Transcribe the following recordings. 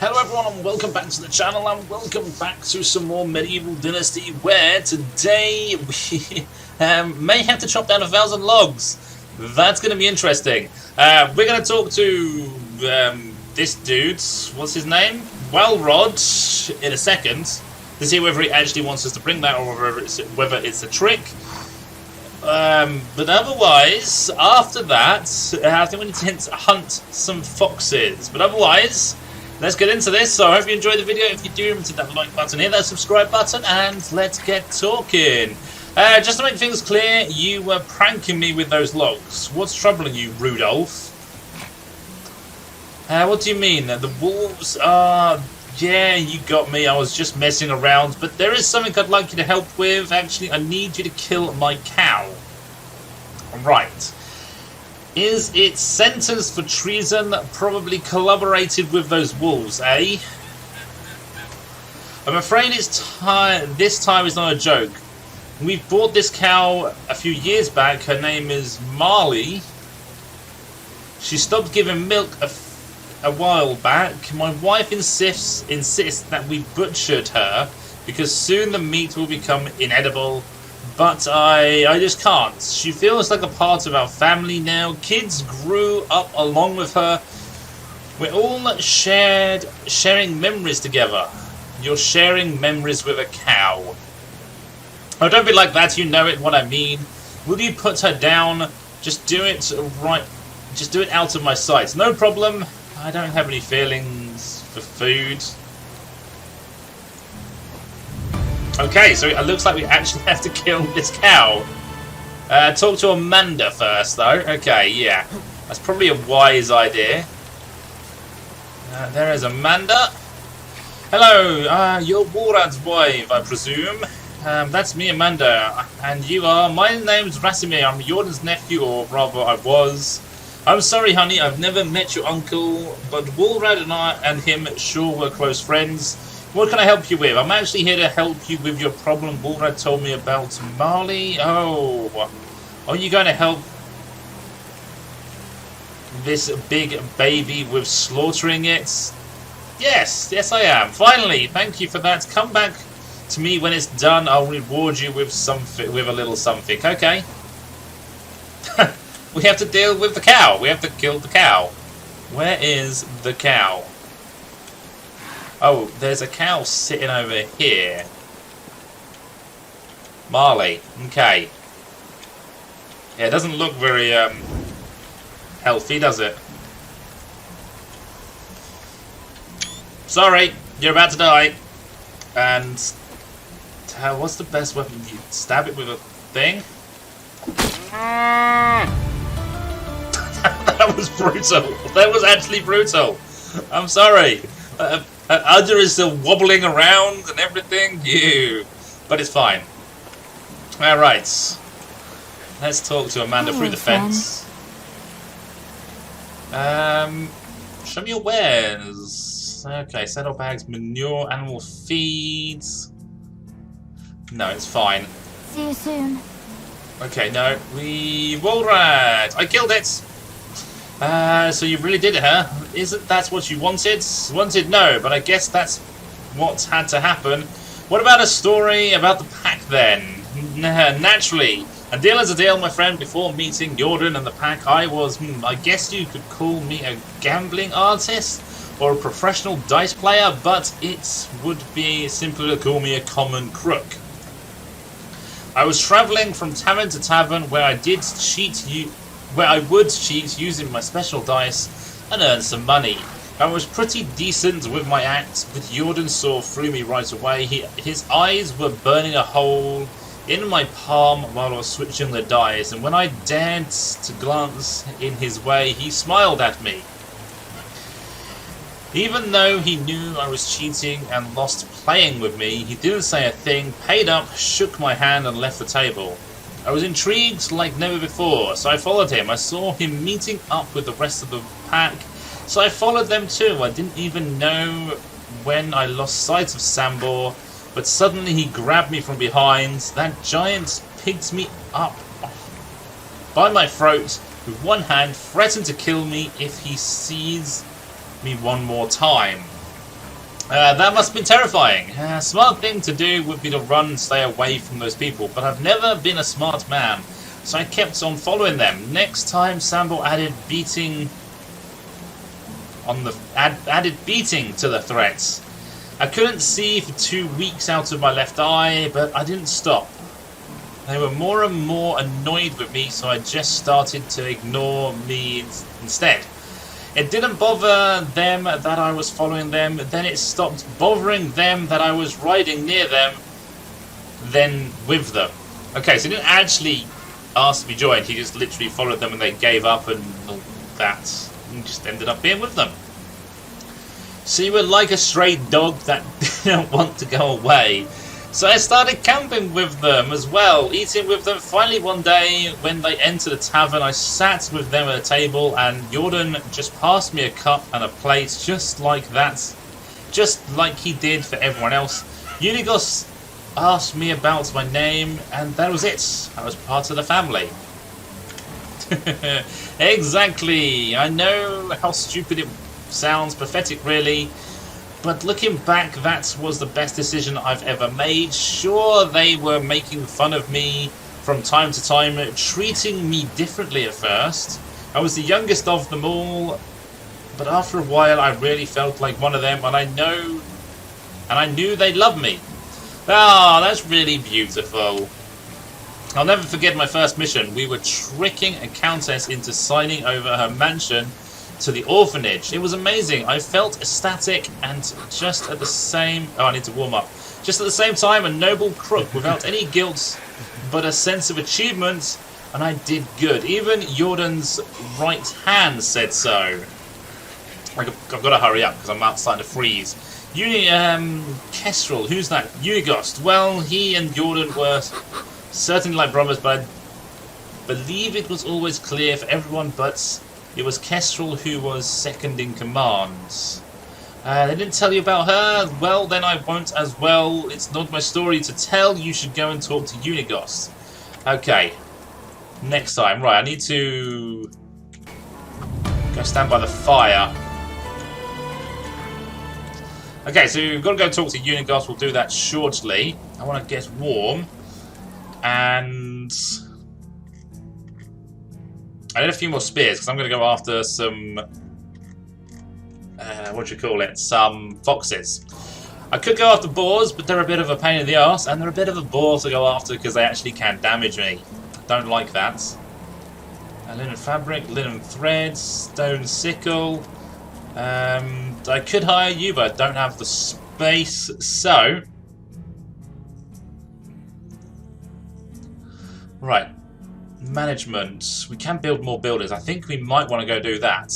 Hello everyone and welcome back to the channel and welcome back to some more Medieval Dynasty, where today we may have to chop down 1,000 logs. That's going to be interesting. We're going to talk to this dude, what's his name? Wellrod, in a second, to see whether he actually wants us to bring that or whether it's a trick. But otherwise, after that, I think we need to hunt some foxes. But otherwise, let's get into this. So I hope you enjoyed the video. If you do, remember to hit that like button, hit that subscribe button, and let's get talking. Just to make things clear, you were pranking me with those logs. What's troubling you, Rudolph? What do you mean? The wolves are... Yeah, you got me. I was just messing around. But there is something I'd like you to help with. Actually, I need you to kill my cow. Right. Is it sentenced for treason? Probably collaborated with those wolves, eh? I'm afraid this time is not a joke. We bought this cow a few years back. Her name is Marley. She stopped giving milk a while back. My wife insists that we butchered her because soon the meat will become inedible. But I just can't. She feels like a part of our family now. Kids grew up along with her. We're all sharing memories together. You're sharing memories with a cow. Oh, don't be like that. You know what I mean. Will you put her down? Just do it right. Just do it out of my sight. No problem. I don't have any feelings for food. Okay, so it looks like we actually have to kill this cow. Talk to Amanda first, though. Okay, yeah. That's probably a wise idea. There is Amanda. Hello, you're Walrad's wife, I presume. That's me, Amanda. And you are? My name's Rasimir. I'm Jordan's nephew, or rather, I was. I'm sorry, honey, I've never met your uncle, but Walrad and him sure were close friends. What can I help you with? I'm actually here to help you with your problem Walrad told me about. Marley? Oh. Are you going to help this big baby with slaughtering it? Yes, I am. Finally, thank you for that. Come back to me when it's done. I'll reward you with a little something. Okay. We have to deal with the cow. We have to kill the cow. Where is the cow? Oh, there's a cow sitting over here. Marley. Okay. Yeah, it doesn't look very healthy, does it? Sorry, you're about to die. And what's the best weapon? You stab it with a thing? That was brutal. That was actually brutal. I'm sorry. Udger is still wobbling around and everything. But it's fine. Alright. Let's talk to Amanda through the fence. Show me your wares. Okay, saddlebags, manure, animal feeds. No, it's fine. See you soon. Okay, no. Walrad! I killed it! So you really did it, huh? Isn't that what you wanted? Wanted? No, but I guess that's what had to happen. What about a story about the pack, then? Naturally. A deal is a deal, my friend. Before meeting Jordan and the pack, I was, I guess you could call me a gambling artist or a professional dice player, but it would be simpler to call me a common crook. I was travelling from tavern to tavern where I would cheat using my special dice and earn some money. I was pretty decent with my act, but Jordan saw through me right away. His eyes were burning a hole in my palm while I was switching the dice, and when I dared to glance in his way, he smiled at me. Even though he knew I was cheating and lost playing with me, he didn't say a thing, paid up, shook my hand and left the table. I was intrigued like never before, so I followed him. I saw him meeting up with the rest of the pack, so I followed them too. I didn't even know when I lost sight of Sambor, but suddenly he grabbed me from behind. That giant picked me up by my throat with one hand, threatened to kill me if he sees me one more time. That must have been terrifying. A smart thing to do would be to run and stay away from those people, but I've never been a smart man, so I kept on following them. Next time, Sambo added beating to the threats. I couldn't see for 2 weeks out of my left eye, but I didn't stop. They were more and more annoyed with me, so I just started to ignore me instead. It didn't bother them that I was following them, then it stopped bothering them that I was riding near them, then with them. Okay, so he didn't actually ask to be joined, he just literally followed them and they gave up and all that, and just ended up being with them. So you were like a stray dog that didn't want to go away. So I started camping with them as well, eating with them. Finally one day, when they entered a tavern, I sat with them at a table and Jordan just passed me a cup and a plate just like that. Just like he did for everyone else. Unigos asked me about my name and that was it. I was part of the family. Exactly. I know how stupid it sounds, pathetic really. But looking back, that was the best decision I've ever made. Sure, they were making fun of me from time to time, treating me differently at first. I was the youngest of them all, but after a while I really felt like one of them, and I knew they loved me. Ah, that's really beautiful. I'll never forget my first mission. We were tricking a countess into signing over her mansion to the orphanage. It was amazing. I felt ecstatic and just at the same... Oh, I need to warm up. Just at the same time, a noble crook without any guilt, but a sense of achievement, and I did good. Even Jordan's right hand said so. I've got to hurry up because I'm starting to freeze. Kestrel, who's that? Unigost. Well, he and Jordan were certainly like brothers, but I believe it was always clear for everyone but... It was Kestrel who was second in command. They didn't tell you about her? Well, then I won't as well. It's not my story to tell. You should go and talk to Unigos. Okay. Next time. Right, I need to go stand by the fire. Okay, so we've got to go talk to Unigos. We'll do that shortly. I want to get warm. And... I need a few more spears because I'm going to go after some, some foxes. I could go after boars, but they're a bit of a pain in the arse, and they're a bit of a bore to go after because they actually can damage me. Don't like that. Linen fabric, linen thread, stone sickle. I could hire you, but I don't have the space, so... Right. Management. We can build more buildings. I think we might want to go do that.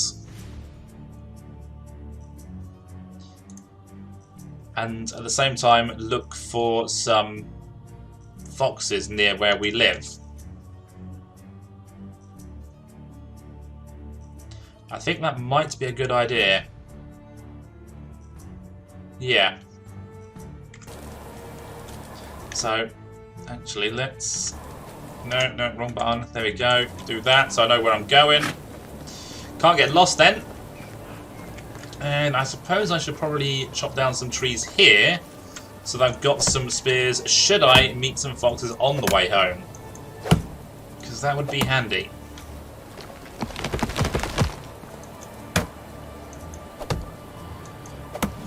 And at the same time, look for some foxes near where we live. I think that might be a good idea. Yeah. So, actually, let's... No, wrong button. There we go. Do that so I know where I'm going. Can't get lost then. And I suppose I should probably chop down some trees here so that I've got some spears should I meet some foxes on the way home. Because that would be handy.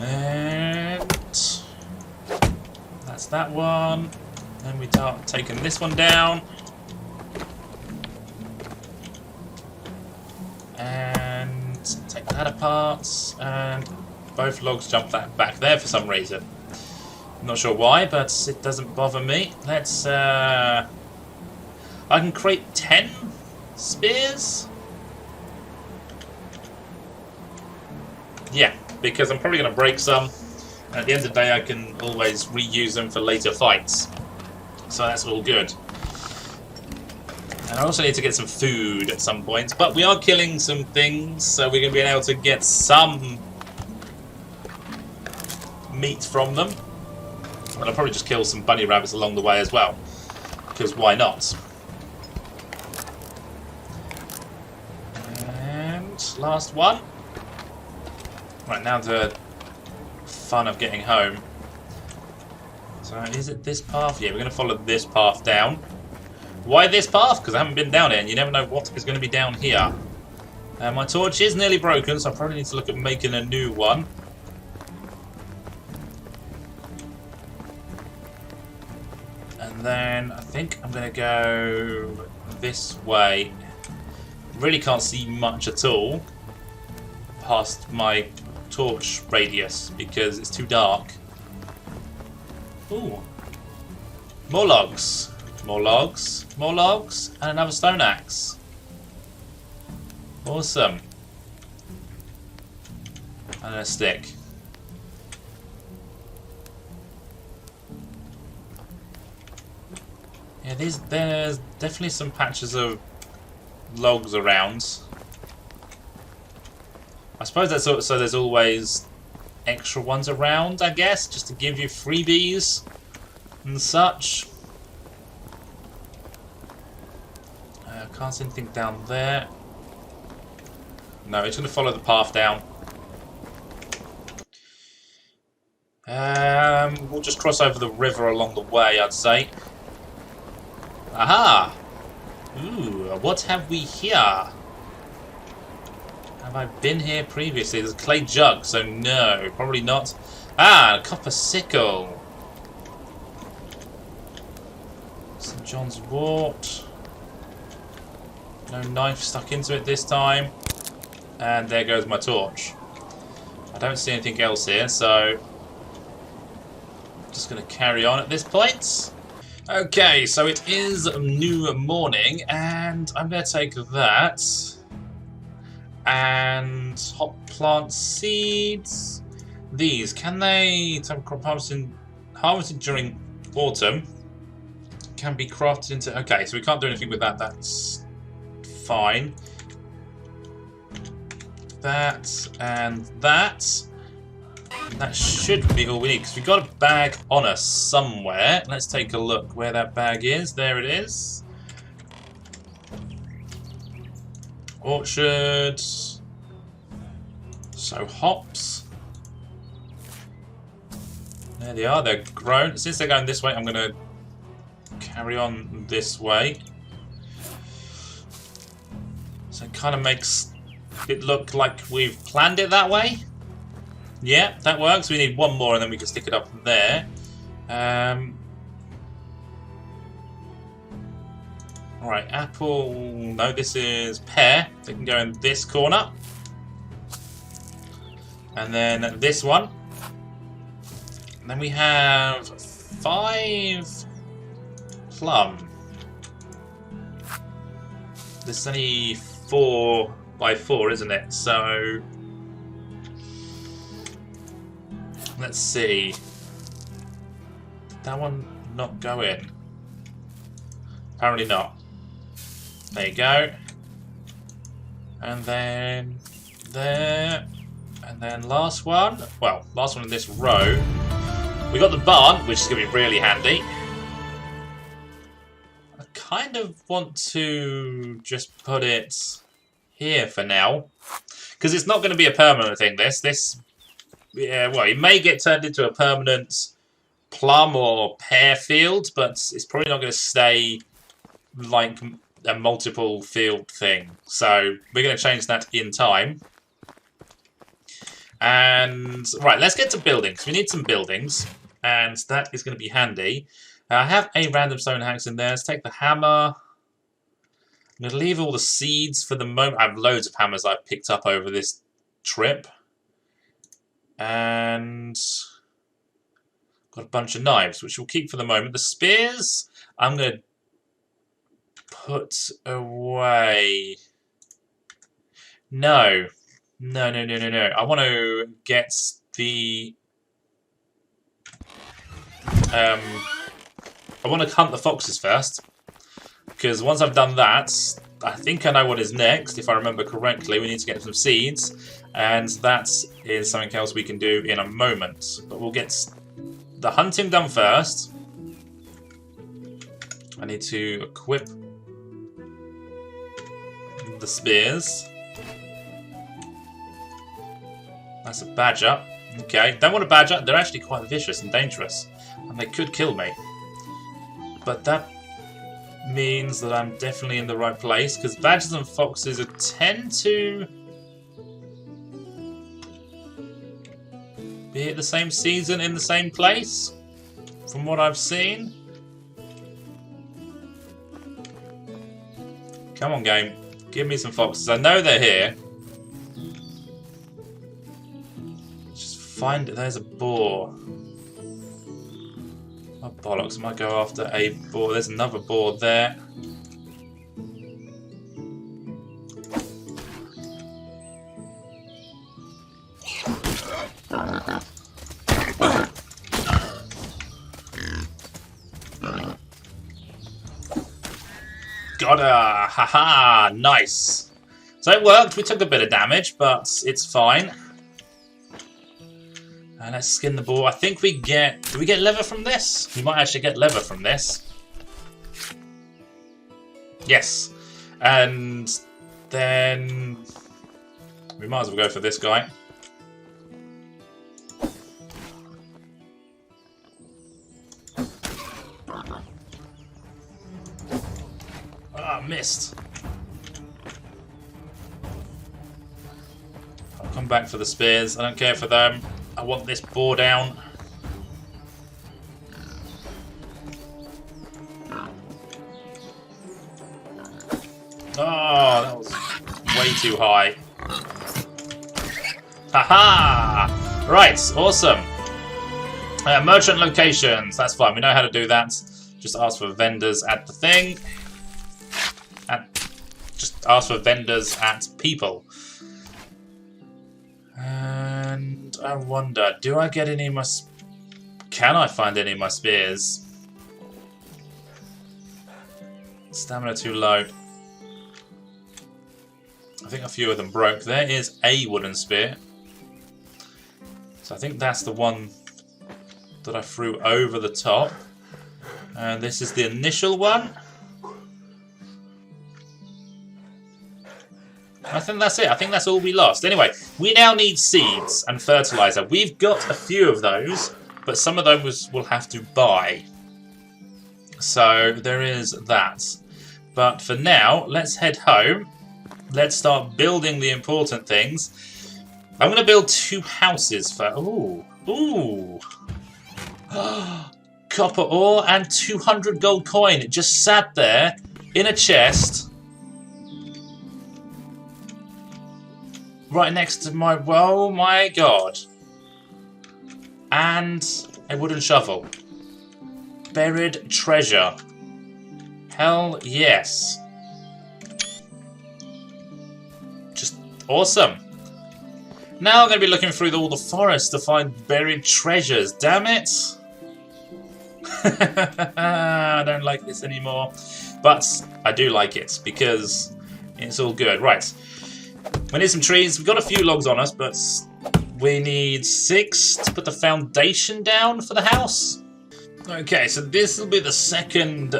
And that's that one. Then we start taking this one down. And take that apart. And both logs jump that back there for some reason. I'm not sure why, but it doesn't bother me. Let's I can create 10 spears. Yeah, because I'm probably going to break some. At the end of the day, I can always reuse them for later fights. So that's all good. And I also need to get some food at some point. But we are killing some things, so we're going to be able to get some meat from them. And I'll probably just kill some bunny rabbits along the way as well. Because why not? And last one. Right, now to fun of getting home. So is it this path? Yeah, we're going to follow this path down. Why this path? Because I haven't been down it, and you never know what is going to be down here. My torch is nearly broken, so I probably need to look at making a new one. And then I think I'm going to go this way. Really can't see much at all past my torch radius because it's too dark. Ooh. More logs. More logs. More logs. And another stone axe. Awesome. And a stick. Yeah, there's definitely some patches of logs around. I suppose that's so there's always extra ones around, I guess, just to give you freebies and such. Can't see anything down there. No, it's going to follow the path down. We'll just cross over the river along the way, I'd say. Aha! Ooh, what have we here? Have I been here previously? There's a clay jug, so no, probably not. Ah, a copper sickle. St. John's wort. No knife stuck into it this time. And there goes my torch. I don't see anything else here, so I'm just going to carry on at this point. Okay, so it is a new morning, and I'm going to take that and hot plant seeds. These, can they crop harvested during autumn? Can be crafted into. Okay, so we can't do anything with that. That's fine. That and that. And that should be all we need, because we've got a bag on us somewhere. Let's take a look where that bag is. There it is. Orchard. So hops. There they are. They're grown. Since they're going this way, I'm going to carry on this way. So it kind of makes it look like we've planned it that way. Yeah, that works. We need one more and then we can stick it up there. Alright, apple. No, this is pear. They can go in this corner. And then this one. And then we have 5 plum. This is only 4 by 4, isn't it? So let's see. Did that one not go in? Apparently not. There you go. And then there. And then last one. Well, last one in this row. We got the barn, which is going to be really handy. I kind of want to just put it here for now. Because it's not going to be a permanent thing, this. Yeah, well, it may get turned into a permanent plum or pear field, but it's probably not going to stay like a multiple field thing. So we're going to change that in time. And right, let's get to buildings. We need some buildings, and that is going to be handy. I have a random stone axe in there. Let's take the hammer. I'm going to leave all the seeds for the moment. I have loads of hammers I've picked up over this trip. And got a bunch of knives, which we'll keep for the moment. The spears, I'm going to put away. No. I want to get the... I want to hunt the foxes first. Because once I've done that, I think I know what is next. If I remember correctly, we need to get some seeds. And that is something else we can do in a moment. But we'll get the hunting done first. I need to equip the spears. That's a badger. Okay, don't want a badger. They're actually quite vicious and dangerous. And they could kill me. But that means that I'm definitely in the right place. Because badgers and foxes tend to be at the same season in the same place. From what I've seen. Come on, game. Give me some foxes. I know they're here. Just find it. There's a boar. Oh, bollocks. I might go after a boar. There's another boar there. Got her! Haha! Nice! So it worked. We took a bit of damage, but it's fine. And let's skin the boar. I think we get... Do we get leather from this? We might actually get leather from this. Yes. And then... we might as well go for this guy. Ah, missed. I'll come back for the spears. I don't care for them. I want this boar down. Oh, that was way too high. Haha! Right, awesome. Merchant locations. That's fine. We know how to do that. Just ask for vendors at the thing. Just ask for vendors at people. And I wonder, do I get any of my... Can I find any of my spears? Stamina too low. I think a few of them broke. There is a wooden spear. So I think that's the one that I threw over the top. And this is the initial one. I think that's it. I think that's all we lost. Anyway, we now need seeds and fertilizer. We've got a few of those, but some of those we'll have to buy. So there is that. But for now, let's head home. Let's start building the important things. I'm going to build 2 houses for... Ooh. Ooh. Copper ore and 200 gold coin. It just sat there in a chest. Right next to my... Oh my god. And a wooden shovel. Buried treasure. Hell yes. Just awesome. Now I'm going to be looking through all the forest to find buried treasures. Damn it. I don't like this anymore. But I do like it because it's all good. Right. We need some trees. We've got a few logs on us, but we need 6 to put the foundation down for the house. Okay, so this will be the second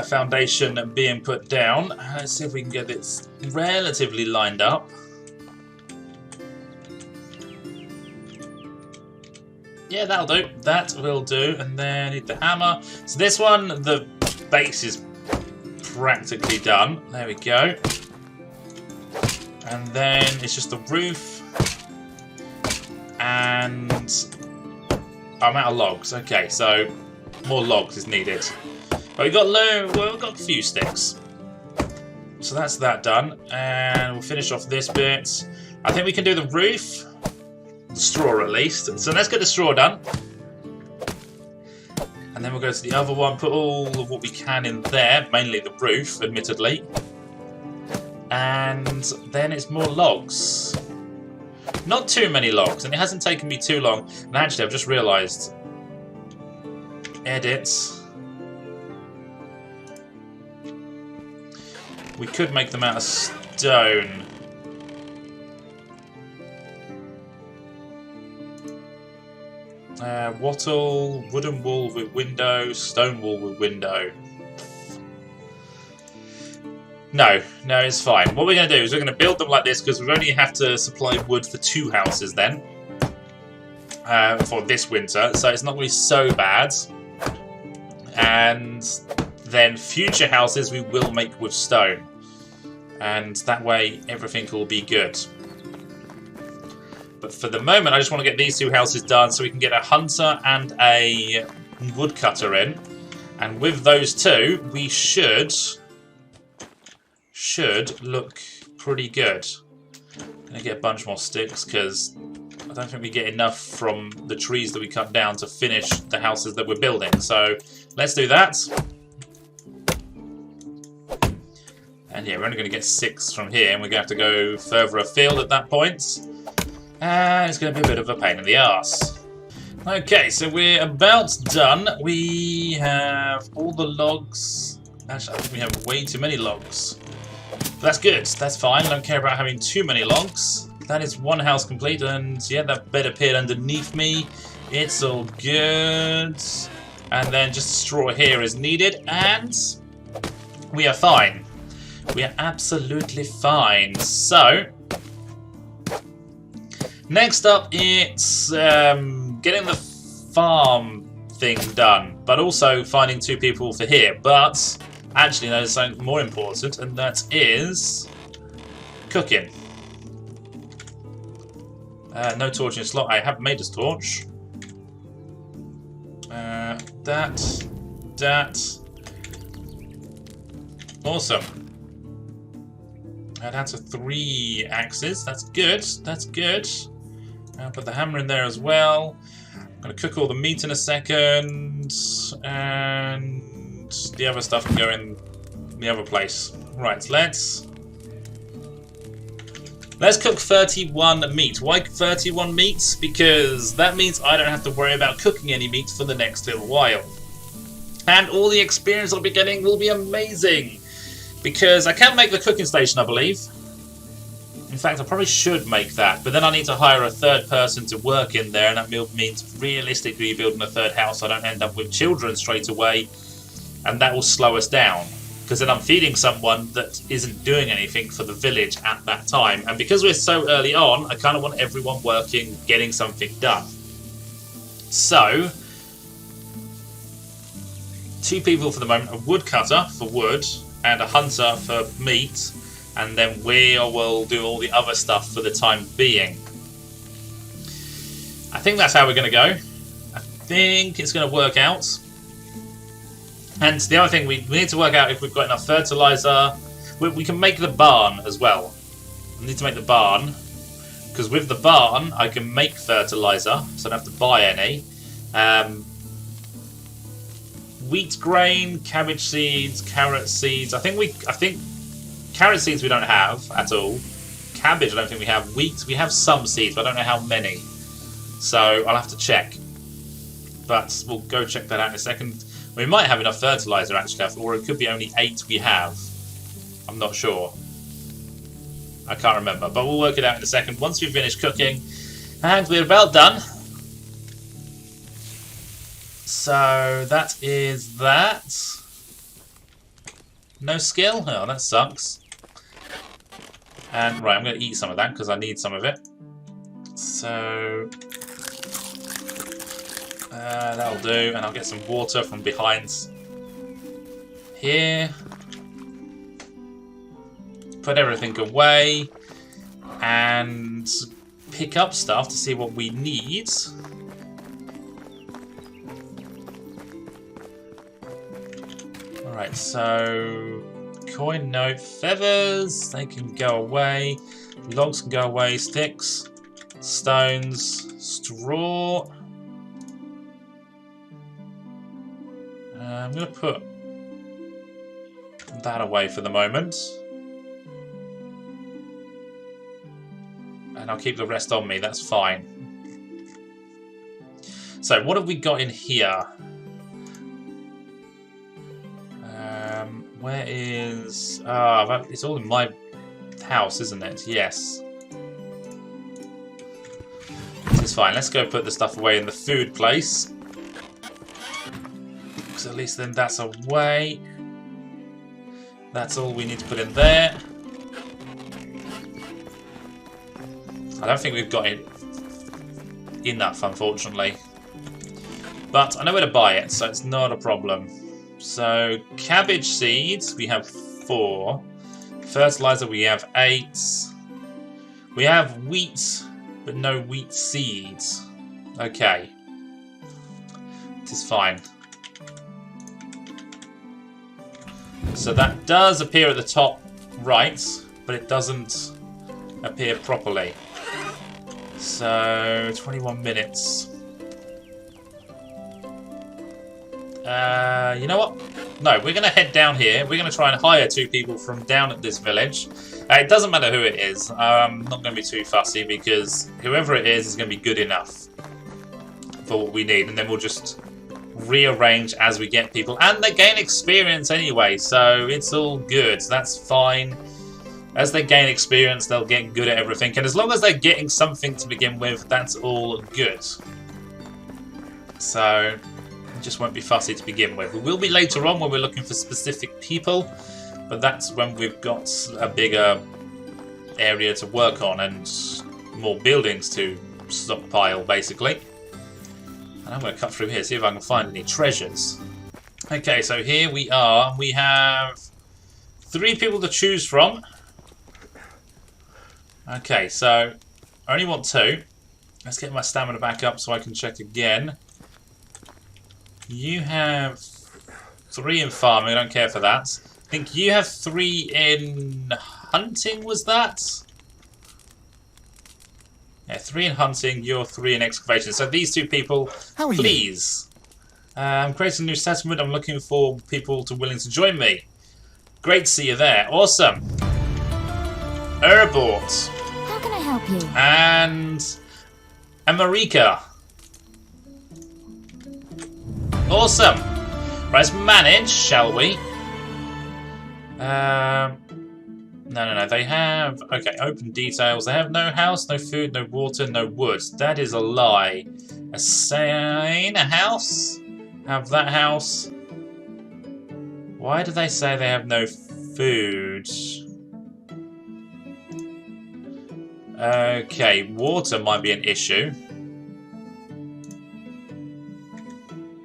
foundation being put down. Let's see if we can get it relatively lined up. Yeah, that'll do. That will do. And then need the hammer. So this one, the base is practically done. There we go. And then it's just the roof. And I'm out of logs. Okay, so more logs is needed. But we've got a few sticks. So that's that done. And we'll finish off this bit. I think we can do the roof. The straw at least. So let's get the straw done. And then we'll go to the other one, put all of what we can in there, mainly the roof, admittedly. And then it's more logs. Not too many logs, and it hasn't taken me too long. And actually, I've just realised. Edit. We could make them out of stone. Wattle, wooden wall with window, stone wall with window. No, it's fine. What we're going to do is we're going to build them like this because we only have to supply wood for 2 houses then. for this winter, so it's not really so bad. And then future houses we will make with stone, and that way everything will be good. But for the moment I just want to get these two houses done so we can get a hunter and a woodcutter in, and with those two we should look pretty good. I'm gonna get a bunch more sticks because I don't think we get enough from the trees that we cut down to finish the houses that we're building. So let's do that. And yeah, we're only going to get 6 from here, and we're going to have to go further afield at that point. And it's going to be a bit of a pain in the arse. Okay, so we're about done. We have all the logs. Actually, I think we have way too many logs. But that's good. That's fine. I don't care about having too many logs. That is one house complete, and yeah, that bed appeared underneath me. It's all good. And then just straw here is needed, and we are fine. We are absolutely fine. So, next up it's getting the farm thing done, but also finding 2 people for here. But actually, there's something more important, and that is cooking. No torch in slot. I have made a torch. That. Awesome. That's 3 axes. That's good. That's good. I'll put the hammer in there as well. I'm going to cook all the meat in a second. And the other stuff can go in the other place. Right, let's cook 31 meat. Why 31 meat? Because that means I don't have to worry about cooking any meat for the next little while. And all the experience I'll be getting will be amazing. Because I can make the cooking station, I believe. In fact, I probably should make that. But then I need to hire a 3rd person to work in there. And that means realistically building a 3rd house so I don't end up with children straight away. And that will slow us down. Because then I'm feeding someone that isn't doing anything for the village at that time. And because we're so early on, I kind of want everyone working, getting something done. So, 2 people for the moment. A woodcutter for wood and a hunter for meat. And then we will do all the other stuff for the time being. I think that's how we're going to go. I think it's going to work out. And the other thing, we need to work out if we've got enough fertilizer. We can make the barn as well. We need to make the barn. Because with the barn, I can make fertilizer, so I don't have to buy any. Wheat grain, cabbage seeds, carrot seeds. I think carrot seeds we don't have at all. Cabbage I don't think we have. Wheat, we have some seeds, but I don't know how many. So I'll have to check. But we'll go check that out in a second. We might have enough fertilizer actually, or it could be only 8 we have. I'm not sure. I can't remember, but we'll work it out in a second once we've finished cooking. And we're about done. So that is that. No skill? Oh, that sucks. And right, I'm going to eat some of that because I need some of it. So that'll do, and I'll get some water from behind here. Put everything away and pick up stuff to see what we need. Alright, so coin, no, feathers, they can go away. Logs can go away, sticks, stones, straw. I'm going to put that away for the moment. And I'll keep the rest on me, that's fine. So, what have we got in here? Where is... it's all in my house, isn't it? Yes. This is fine. Let's go put the stuff away in the food place. Because at least then that's away. That's all we need to put in there. I don't think we've got enough, unfortunately. But I know where to buy it, so it's not a problem. So, cabbage seeds, we have 4. Fertilizer, we have 8. We have wheat, but no wheat seeds. Okay. It is fine. So that does appear at the top right, but it doesn't appear properly. So, 21 minutes. You know what? No, we're going to head down here. We're going to try and hire 2 people from down at this village. It doesn't matter who it is. I'm not going to be too fussy because whoever it is going to be good enough for what we need. And then we'll just rearrange as we get people. And they gain experience anyway, so it's all good. That's fine. As they gain experience, they'll get good at everything. And as long as they're getting something to begin with, that's all good. So, it just won't be fussy to begin with. We will be later on when we're looking for specific people, but that's when we've got a bigger area to work on and more buildings to stockpile, basically. And I'm going to cut through here, see if I can find any treasures. Okay, so here we are. We have 3 people to choose from. Okay, so I only want 2. Let's get my stamina back up so I can check again. You have 3 in farming, I don't care for that. I think you have 3 in hunting, was that? Yeah, 3 in hunting, you're 3 in excavation. So these 2 people, please. I'm creating a new settlement. I'm looking for people willing to join me. Great to see you there. Awesome. Erbort. How can I help you? And America. Awesome. Right, let's manage, shall we? No. They have... Okay, open details. They have no house, no food, no water, no wood. That is a lie. A sign, a house? Have that house. Why do they say they have no food? Okay, water might be an issue.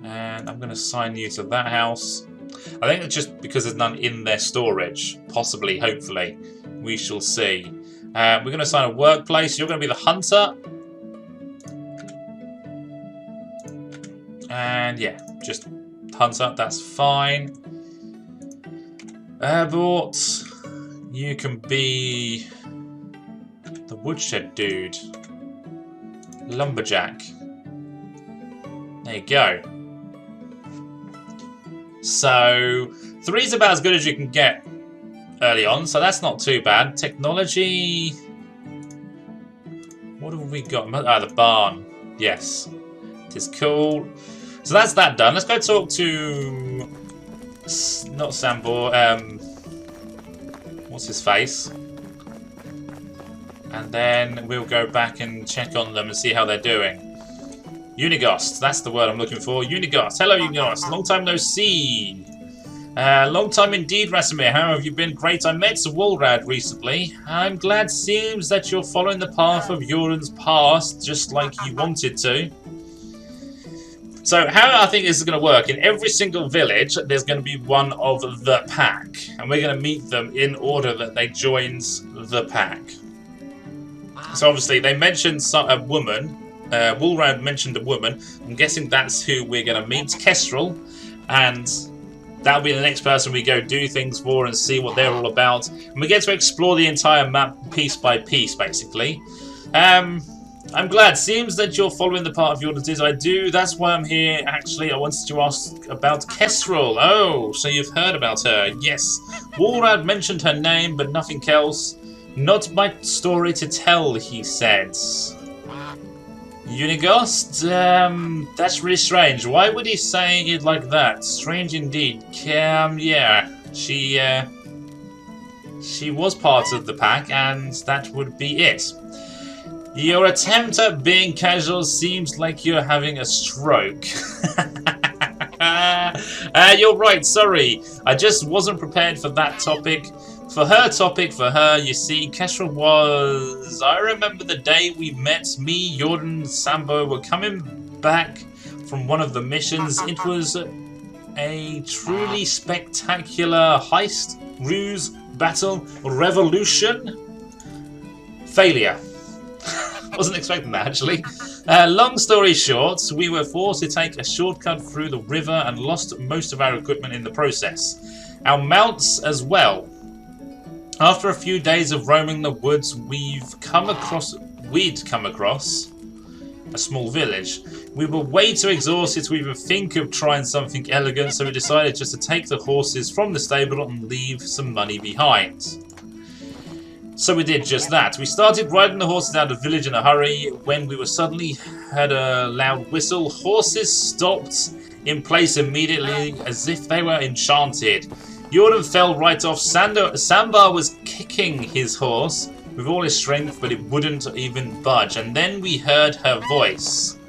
And I'm going to assign you to that house. I think it's just because there's none in their storage. Possibly, hopefully. We shall see. We're going to assign a workplace. You're going to be the hunter. And yeah, just hunter. That's fine. Airport. You can be the woodshed dude. Lumberjack. There you go. So, 3's about as good as you can get early on, so that's not too bad. Technology... What have we got? Ah, the barn. Yes. It is cool. So that's that done. Let's go talk to... Not Sambor. What's his face? And then we'll go back and check on them and see how they're doing. Unigost, that's the word I'm looking for. Unigost, hello Unigost, long time no see. Long time indeed, Rasimir. How have you been? Great. I met Walrad recently. I'm glad seems that you're following the path of Yoren's past, just like you wanted to. So how I think this is going to work, in every single village, there's going to be one of the pack. And we're going to meet them in order that they joined the pack. So obviously they mentioned a woman. Woolrad mentioned a woman. I'm guessing that's who we're going to meet, Kestrel, and that'll be the next person we go do things for and see what they're all about. And we get to explore the entire map piece by piece, basically. I'm glad. Seems that you're following the part of your disease. I do. That's why I'm here. Actually, I wanted to ask about Kestrel. Oh, so you've heard about her. Yes. Woolrad mentioned her name, but nothing else. Not my story to tell, he said. Unigost? That's really strange. Why would he say it like that? Strange indeed. Yeah. She was part of the pack, and that would be it. Your attempt at being casual seems like you're having a stroke. You're right, sorry. I just wasn't prepared for that topic. For her topic, for her, you see, Kestrel was... I remember the day we met. Me, Jordan, Sambo were coming back from one of the missions. It was a truly spectacular heist, ruse, battle, revolution. Failure. Wasn't expecting that, actually. Long story short, we were forced to take a shortcut through the river and lost most of our equipment in the process. Our mounts as well. After a few days of roaming the woods, we'd come across a small village. We were way too exhausted to even think of trying something elegant, so we decided just to take the horses from the stable and leave some money behind. So we did just that. We started riding the horses out of the village in a hurry when we were suddenly heard a loud whistle. Horses stopped in place immediately as if they were enchanted. Jordan fell right off. Sambar was kicking his horse with all his strength, but it wouldn't even budge. And then we heard her voice.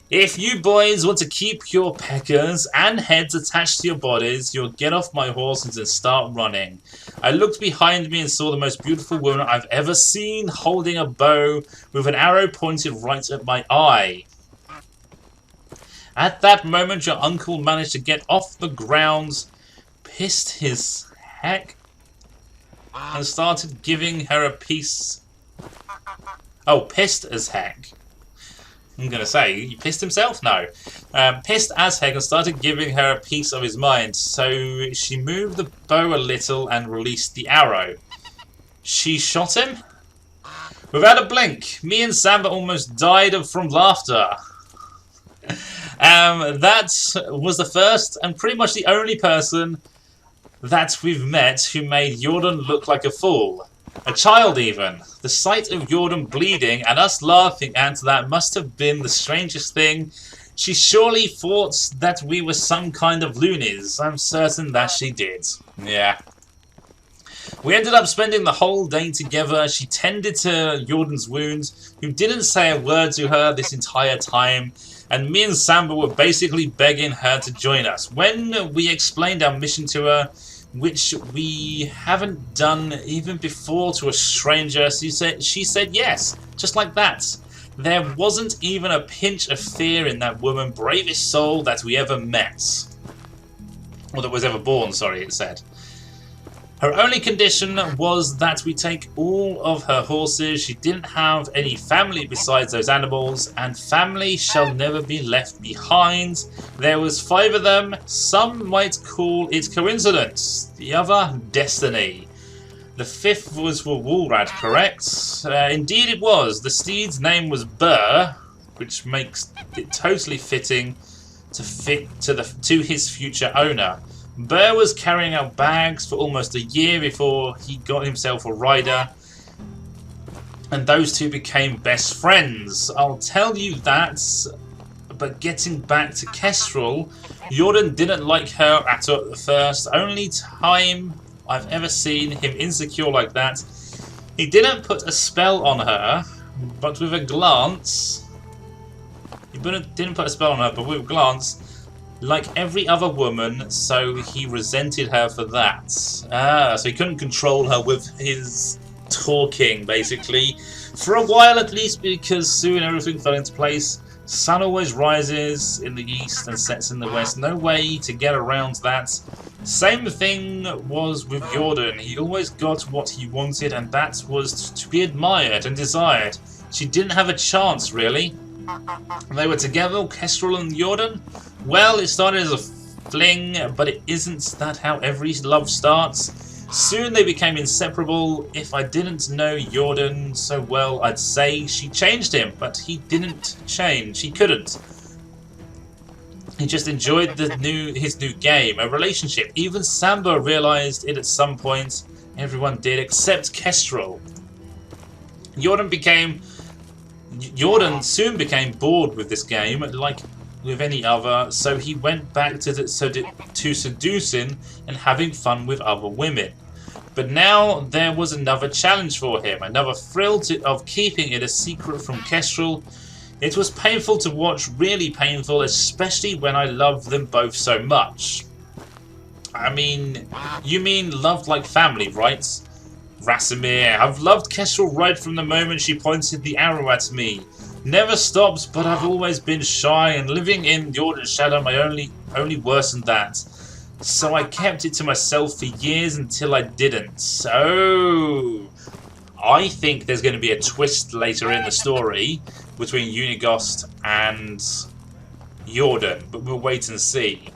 If you boys want to keep your peckers and heads attached to your bodies, you'll get off my horses and start running. I looked behind me and saw the most beautiful woman I've ever seen, holding a bow with an arrow pointed right at my eye. At that moment, your uncle managed to get off the ground, pissed his heck, and started giving her a piece. Oh, pissed as heck. I'm going to say, he pissed himself? No. Pissed as heck and started giving her a piece of his mind. So she moved the bow a little and released the arrow. She shot him? Without a blink. Me and Samba almost died from laughter. That was the first and pretty much the only person that we've met who made Jordan look like a fool. A child even. The sight of Jordan bleeding and us laughing at that must have been the strangest thing. She surely thought that we were some kind of loonies. I'm certain that she did. Yeah. We ended up spending the whole day together. She tended to Jordan's wounds, who didn't say a word to her this entire time. And me and Samba were basically begging her to join us. When we explained our mission to her, which we haven't done even before to a stranger, she said yes, just like that. There wasn't even a pinch of fear in that woman, bravest soul that we ever met. Or that was ever born, sorry, it said. Her only condition was that we take all of her horses. She didn't have any family besides those animals, and family shall never be left behind. There was 5 of them. Some might call it coincidence, the other destiny. The 5th was for Woolrat, correct? Indeed it was. The steed's name was Burr, which makes it totally fitting to his future owner. Burr was carrying out bags for almost a year before he got himself a rider, and those two became best friends. I'll tell you that, but getting back to Kestrel, Jordan didn't like her at first. Only time I've ever seen him insecure like that. He didn't put a spell on her, but with a glance... He didn't put a spell on her, but with a glance... like every other woman, so he resented her for that. So he couldn't control her with his talking, basically. For a while at least, because soon everything fell into place. Sun always rises in the east and sets in the west. No way to get around that. Same thing was with Jordan. He always got what he wanted, and that was to be admired and desired. She didn't have a chance, really. They were together, Kestrel and Jordan. Well, it started as a fling, but it isn't that how every love starts. Soon they became inseparable. If I didn't know Jordan so well, I'd say she changed him, but he didn't change. He couldn't. He just enjoyed his new game, a relationship. Even Samba realized it at some point. Everyone did, except Kestrel. Jordan soon became bored with this game, like with any other, so he went back to seducing and having fun with other women. But now there was another challenge for him, another thrill of keeping it a secret from Kestrel. It was painful to watch, really painful, especially when I loved them both so much. I mean, you mean loved like family, right? Rasimir, I've loved Kestrel right from the moment she pointed the arrow at me. Never stopped, but I've always been shy, and living in Jordan's shadow only worsened that. So I kept it to myself for years until I didn't. So I think there's going to be a twist later in the story between Unigost and Jordan, but we'll wait and see.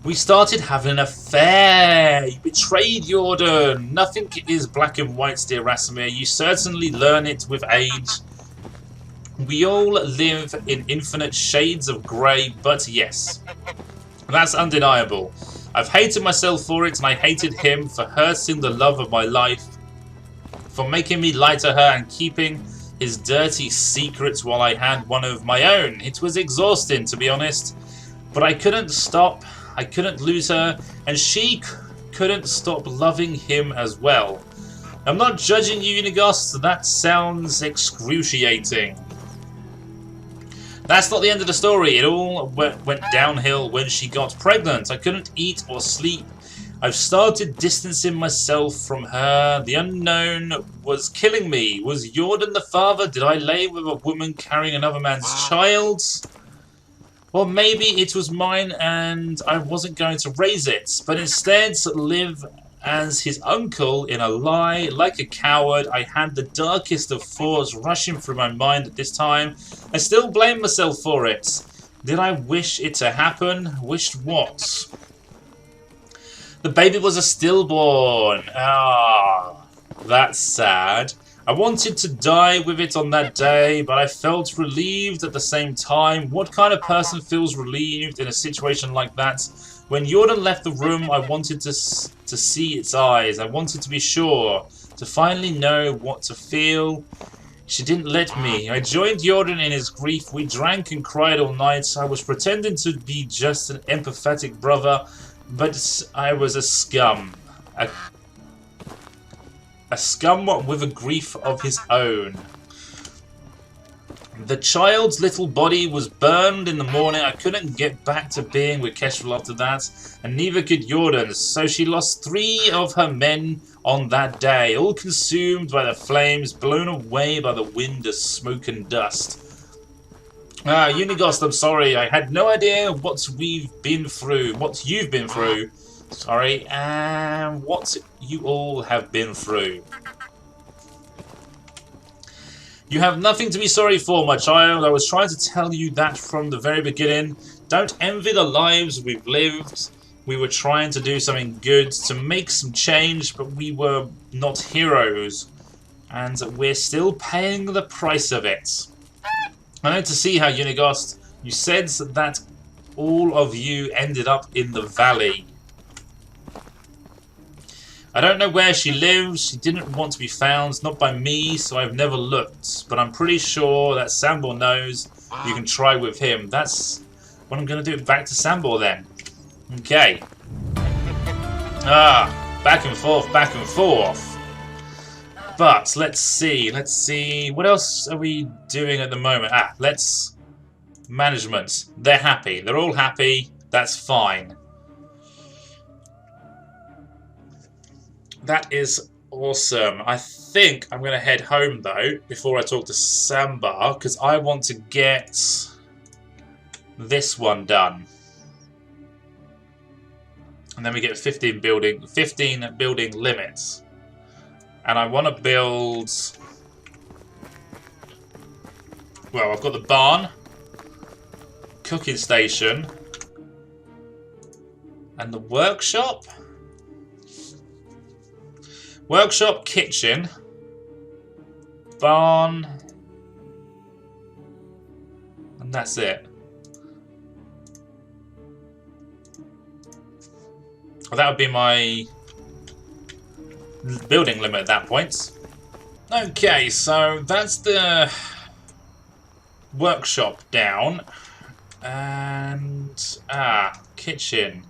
We started having an affair. You betrayed Jordan. Nothing is black and white, dear Rasimir. You certainly learn it with age. We all live in infinite shades of grey, but yes, that's undeniable. I've hated myself for it, and I hated him for hurting the love of my life, for making me lie to her and keeping his dirty secrets while I had one of my own. It was exhausting, to be honest, but I couldn't stop. I couldn't lose her, and she couldn't stop loving him as well. I'm not judging you, Unigost. That sounds excruciating. That's not the end of the story. It all went downhill when she got pregnant. I couldn't eat or sleep. I've started distancing myself from her. The unknown was killing me. Was Jordan the father? Did I lay with a woman carrying another man's child? Or maybe it was mine and I wasn't going to raise it, but instead live as his uncle in a lie. Like a coward, I had the darkest of thoughts rushing through my mind at this time. I still blame myself for it. Did I wish it to happen? Wished what? The baby was a stillborn. Ah, that's sad. I wanted to die with it on that day, but I felt relieved at the same time. What kind of person feels relieved in a situation like that? When Jordan left the room, I wanted to see its eyes. I wanted to be sure, to finally know what to feel. She didn't let me. I joined Jordan in his grief. We drank and cried all night. I was pretending to be just an empathetic brother, but I was a scum. A scum with a grief of his own. The child's little body was burned in the morning. I couldn't get back to being with Kestrel after that, and neither could Jordan, so she lost 3 of her men on that day, all consumed by the flames, blown away by the wind of smoke and dust. Unigost, I'm sorry. I had no idea what we've been through, what you've been through. Sorry, and what you all have been through. You have nothing to be sorry for, my child. I was trying to tell you that from the very beginning. Don't envy the lives we've lived. We were trying to do something good, to make some change, but we were not heroes. And we're still paying the price of it. I know to see how, Unigost, you said that all of you ended up in the valley. I don't know where she lives. She didn't want to be found, not by me, so I've never looked. But I'm pretty sure that Sambor knows. You can try with him. That's what I'm going to do. Back to Sambor then. Okay. Back and forth, back and forth. But let's see. Let's see. What else are we doing at the moment? Let's... Management. They're happy. They're all happy. That's fine. That is awesome. I think I'm going to head home, though, before I talk to Sambor, because I want to get this one done. And then we get 15 building limits. And I want to build... Well, I've got the barn, cooking station, and the workshop. Workshop, kitchen, barn, and that's it. Well, that would be my building limit at that point. Okay, so that's the workshop down. And, kitchen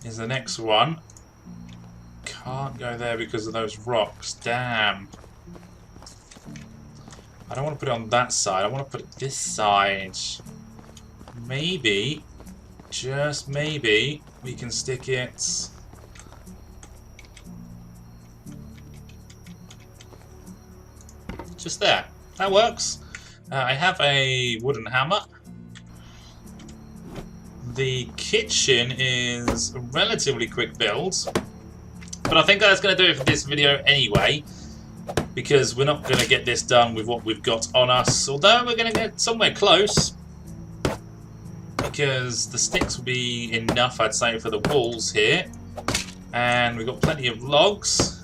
is the next one. Can't go there because of those rocks. Damn. I don't want to put it on that side. I want to put it this side. Maybe just maybe we can stick it just there. That works. I have a wooden hammer. The kitchen is a relatively quick build, but I think that's going to do it for this video anyway, because we're not going to get this done with what we've got on us, although we're going to get somewhere close, because the sticks will be enough, I'd say, for the walls here, and we've got plenty of logs.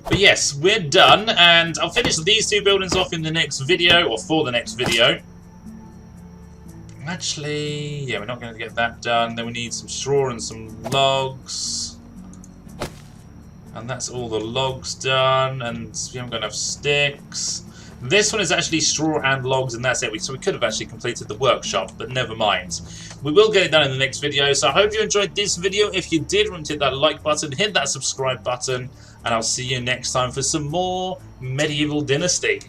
But yes, we're done, and I'll finish these two buildings off in the next video, or for the next video. Actually, yeah, we're not going to get that done. Then we need some straw and some logs. And that's all the logs done, and we haven't got enough sticks. This one is actually straw and logs, and that's it. So we could have actually completed the workshop, but never mind. We will get it done in the next video, so I hope you enjoyed this video. If you did, remember to hit that like button, hit that subscribe button, and I'll see you next time for some more Medieval Dynasty.